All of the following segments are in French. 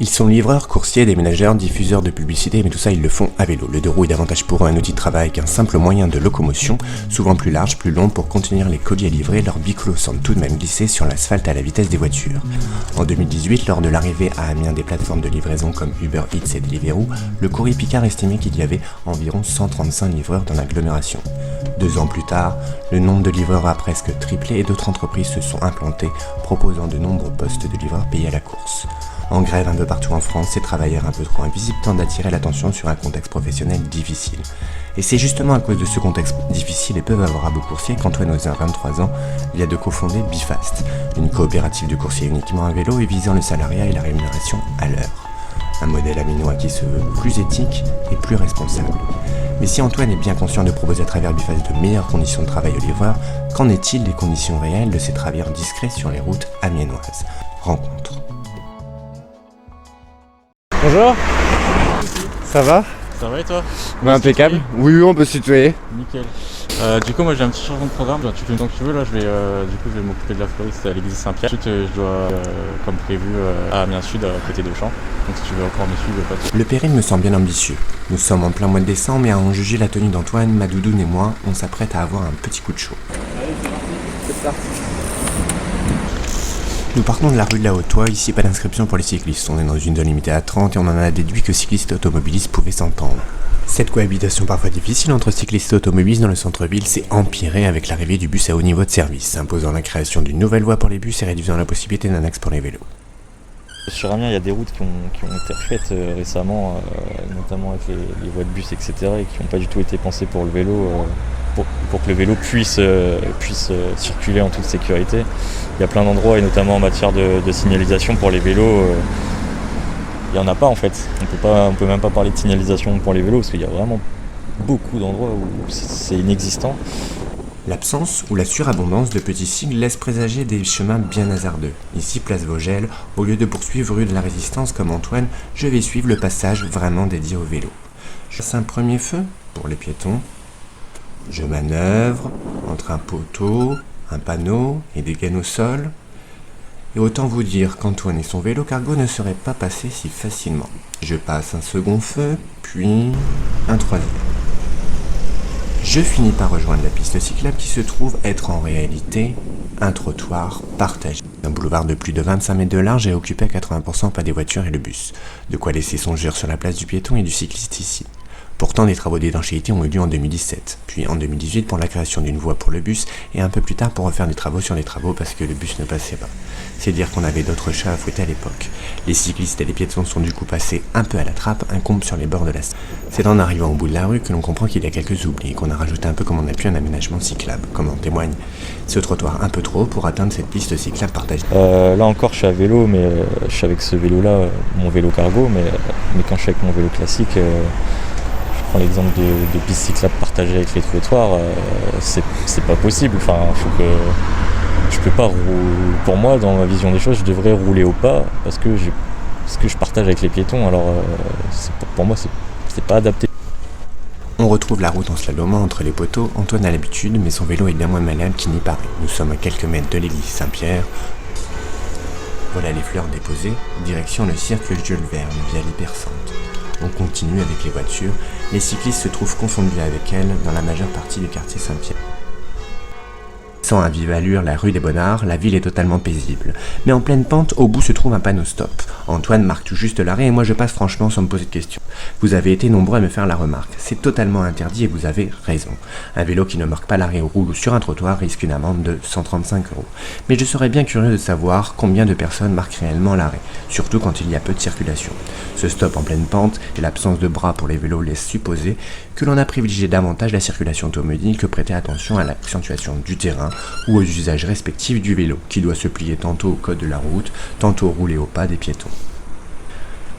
Ils sont livreurs, coursiers, déménageurs, diffuseurs de publicité, mais tout ça ils le font à vélo. Le deux roues est davantage pour eux un outil de travail qu'un simple moyen de locomotion, souvent plus large, plus long pour contenir les colis à livrer. Leurs bicolos semblent tout de même glisser sur l'asphalte à la vitesse des voitures. En 2018, lors de l'arrivée à Amiens des plateformes de livraison comme Uber Eats et Deliveroo, le courrier Picard estimait qu'il y avait environ 135 livreurs dans l'agglomération. 2 ans plus tard, le nombre de livreurs a presque triplé et d'autres entreprises se sont implantées, proposant de nombreux postes de livreurs payés à la course. En grève un peu partout en France, ces travailleurs un peu trop invisibles tentent d'attirer l'attention sur un contexte professionnel difficile. Et c'est justement à cause de ce contexte difficile et peu favorable aux coursiers qu'Antoine Ozin, 23 ans, vient de cofonder Bifast, une coopérative de coursiers uniquement à vélo et visant le salariat et la rémunération à l'heure. Un modèle aminois qui se veut plus éthique et plus responsable. Mais si Antoine est bien conscient de proposer à travers Bifast de meilleures conditions de travail aux livreurs, qu'en est-il des conditions réelles de ces travailleurs discrets sur les routes amiénoises ? Rencontre. Bonjour, ça va? Ça va et toi? Impeccable. Oui, on peut se tutoyer. Nickel. Du coup, moi j'ai un petit changement de programme. Tu fais le temps que tu veux. Là, je vais m'occuper de la floriste à l'église Saint-Pierre. Ensuite, je dois, comme prévu, à Amiens Sud, à côté d'Auchan. Donc, si tu veux encore me suivre, pas de... Le périple me semble bien ambitieux. Nous sommes en plein mois de décembre et à en juger la tenue d'Antoine, ma doudoune et moi, on s'apprête à avoir un petit coup de chaud. Allez, c'est parti. Nous partons de la rue de la Haute-Toie, ici pas d'inscription pour les cyclistes. On est dans une zone limitée à 30 et on en a déduit que cyclistes et automobilistes pouvaient s'entendre. Cette cohabitation parfois difficile entre cyclistes et automobilistes dans le centre-ville s'est empirée avec l'arrivée du bus à haut niveau de service, imposant la création d'une nouvelle voie pour les bus et réduisant la possibilité d'un axe pour les vélos. Sur Amiens, il y a des routes qui ont été refaites récemment, notamment avec les voies de bus, etc., et qui n'ont pas du tout été pensées pour le vélo, pour que le vélo puisse circuler en toute sécurité. Il y a plein d'endroits, et notamment en matière de signalisation pour les vélos, il n'y en a pas en fait. On peut même pas parler de signalisation pour les vélos, parce qu'il y a vraiment beaucoup d'endroits où c'est inexistant. L'absence ou la surabondance de petits sigles laisse présager des chemins bien hasardeux. Ici, place Vogel, au lieu de poursuivre rue de la Résistance comme Antoine, je vais suivre le passage vraiment dédié au vélo. Je passe un premier feu pour les piétons. Je manœuvre entre un poteau, un panneau et des gaines au sol. Et autant vous dire qu'Antoine et son vélo cargo ne seraient pas passés si facilement. Je passe un second feu, puis un troisième. Je finis par rejoindre la piste cyclable qui se trouve être en réalité un trottoir partagé. Un boulevard de plus de 25 mètres de large est occupé à 80% par des voitures et le bus. De quoi laisser songeur sur la place du piéton et du cycliste ici. Pourtant, des travaux d'étanchéité ont eu lieu en 2017, puis en 2018 pour la création d'une voie pour le bus, et un peu plus tard pour refaire des travaux sur les travaux parce que le bus ne passait pas. C'est dire qu'on avait d'autres chats à fouetter à l'époque. Les cyclistes et les piétons sont du coup passés un peu à la trappe, incombent sur les bords de la strade. C'est en arrivant au bout de la rue que l'on comprend qu'il y a quelques oublis et qu'on a rajouté un peu comme on a pu un aménagement cyclable, comme en témoigne ce trottoir un peu trop haut pour atteindre cette piste cyclable partagée. Là encore, je suis à vélo, mais je suis avec ce vélo-là, mon vélo cargo, mais quand je suis avec mon vélo classique, je prends l'exemple de piste cyclable partagée avec les trottoirs, c'est pas possible. Enfin, faut que je peux pas pour moi, dans ma vision des choses, je devrais rouler au pas parce que je partage avec les piétons. Alors, pour moi, c'est pas adapté. On retrouve la route en slalomant entre les poteaux. Antoine a l'habitude, mais son vélo est bien moins malléable qu'il n'y paraît. Nous sommes à quelques mètres de l'église Saint-Pierre. Voilà les fleurs déposées, direction le cirque Jules Verne via l'hypercentre. On continue avec les voitures. Les cyclistes se trouvent confondus avec elles dans la majeure partie du quartier Saint-Pierre. Sans à vive allure la rue des Bonnards, la ville est totalement paisible. Mais en pleine pente, au bout se trouve un panneau stop. Antoine marque tout juste l'arrêt et moi je passe franchement sans me poser de questions. Vous avez été nombreux à me faire la remarque. C'est totalement interdit et vous avez raison. Un vélo qui ne marque pas l'arrêt ou roule sur un trottoir risque une amende de 135 €. Mais je serais bien curieux de savoir combien de personnes marquent réellement l'arrêt, surtout quand il y a peu de circulation. Ce stop en pleine pente et l'absence de bras pour les vélos laissent supposer que l'on a privilégié davantage la circulation automobile que prêter attention à l'accentuation du terrain ou aux usages respectifs du vélo, qui doit se plier tantôt au code de la route, tantôt rouler au pas des piétons.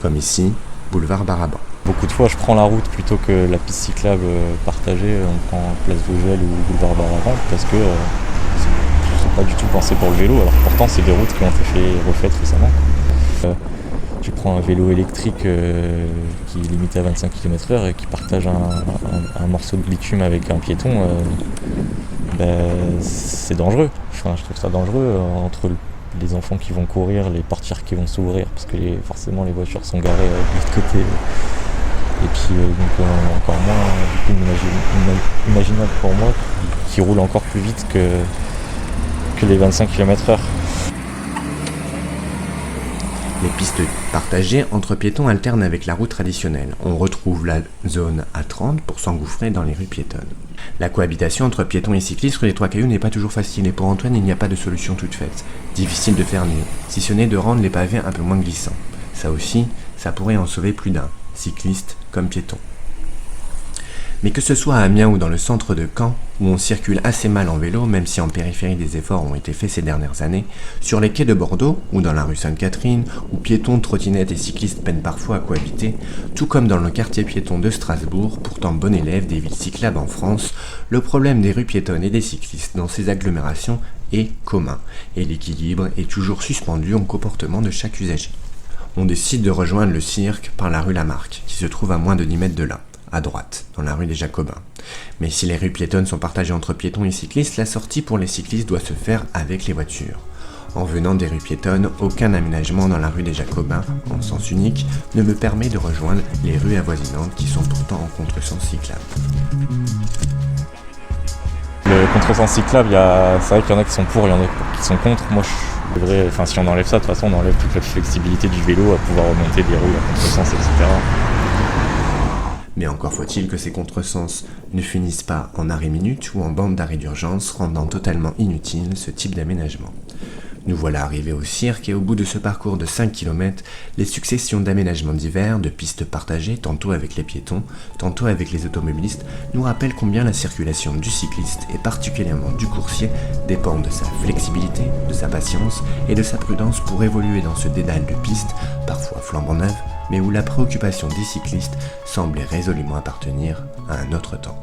Comme ici, boulevard Baraban. Beaucoup de fois, je prends la route plutôt que la piste cyclable partagée. On prend place Vogel ou boulevard Baraban parce que c'est pas du tout pensé pour le vélo. Alors pourtant, c'est des routes qui ont été refaites récemment. Tu prends un vélo électrique qui est limité à 25 km/h et qui partage un morceau de bitume avec un piéton, c'est dangereux. Enfin, je trouve ça dangereux entre les enfants qui vont courir, les portières qui vont s'ouvrir, parce que forcément les voitures sont garées de l'autre côté. Et puis donc encore moins du coup, imaginable pour moi qui roule encore plus vite que les 25 km/h. Les pistes partagées entre piétons alternent avec la route traditionnelle. On retrouve la zone A30 pour s'engouffrer dans les rues piétonnes. La cohabitation entre piétons et cyclistes rue des Trois Cailloux n'est pas toujours facile et pour Antoine, il n'y a pas de solution toute faite. Difficile de faire mieux, si ce n'est de rendre les pavés un peu moins glissants. Ça aussi, ça pourrait en sauver plus d'un, cycliste comme piéton. Mais que ce soit à Amiens ou dans le centre de Caen, où on circule assez mal en vélo, même si en périphérie des efforts ont été faits ces dernières années, sur les quais de Bordeaux, ou dans la rue Sainte-Catherine, où piétons, trottinettes et cyclistes peinent parfois à cohabiter, tout comme dans le quartier piéton de Strasbourg, pourtant bon élève des villes cyclables en France, le problème des rues piétonnes et des cyclistes dans ces agglomérations est commun, et l'équilibre est toujours suspendu au comportement de chaque usager. On décide de rejoindre le cirque par la rue Lamarck, qui se trouve à moins de 10 mètres de là, à droite, dans la rue des Jacobins. Mais si les rues piétonnes sont partagées entre piétons et cyclistes, la sortie pour les cyclistes doit se faire avec les voitures. En venant des rues piétonnes, aucun aménagement dans la rue des Jacobins, en sens unique, ne me permet de rejoindre les rues avoisinantes qui sont pourtant en contresens cyclable. Le contresens cyclable, c'est vrai qu'il y en a qui sont pour, il y en a qui sont contre. Moi, si on enlève ça, de toute façon, on enlève toute la flexibilité du vélo à pouvoir remonter des rues à contresens, etc. Mais encore faut-il que ces contresens ne finissent pas en arrêt minute ou en bande d'arrêt d'urgence, rendant totalement inutile ce type d'aménagement. Nous voilà arrivés au cirque et au bout de ce parcours de 5 km, les successions d'aménagements divers, de pistes partagées, tantôt avec les piétons, tantôt avec les automobilistes, nous rappellent combien la circulation du cycliste et particulièrement du coursier dépend de sa flexibilité, de sa patience et de sa prudence pour évoluer dans ce dédale de pistes, parfois flambant neuves, mais où la préoccupation des cyclistes semblait résolument appartenir à un autre temps.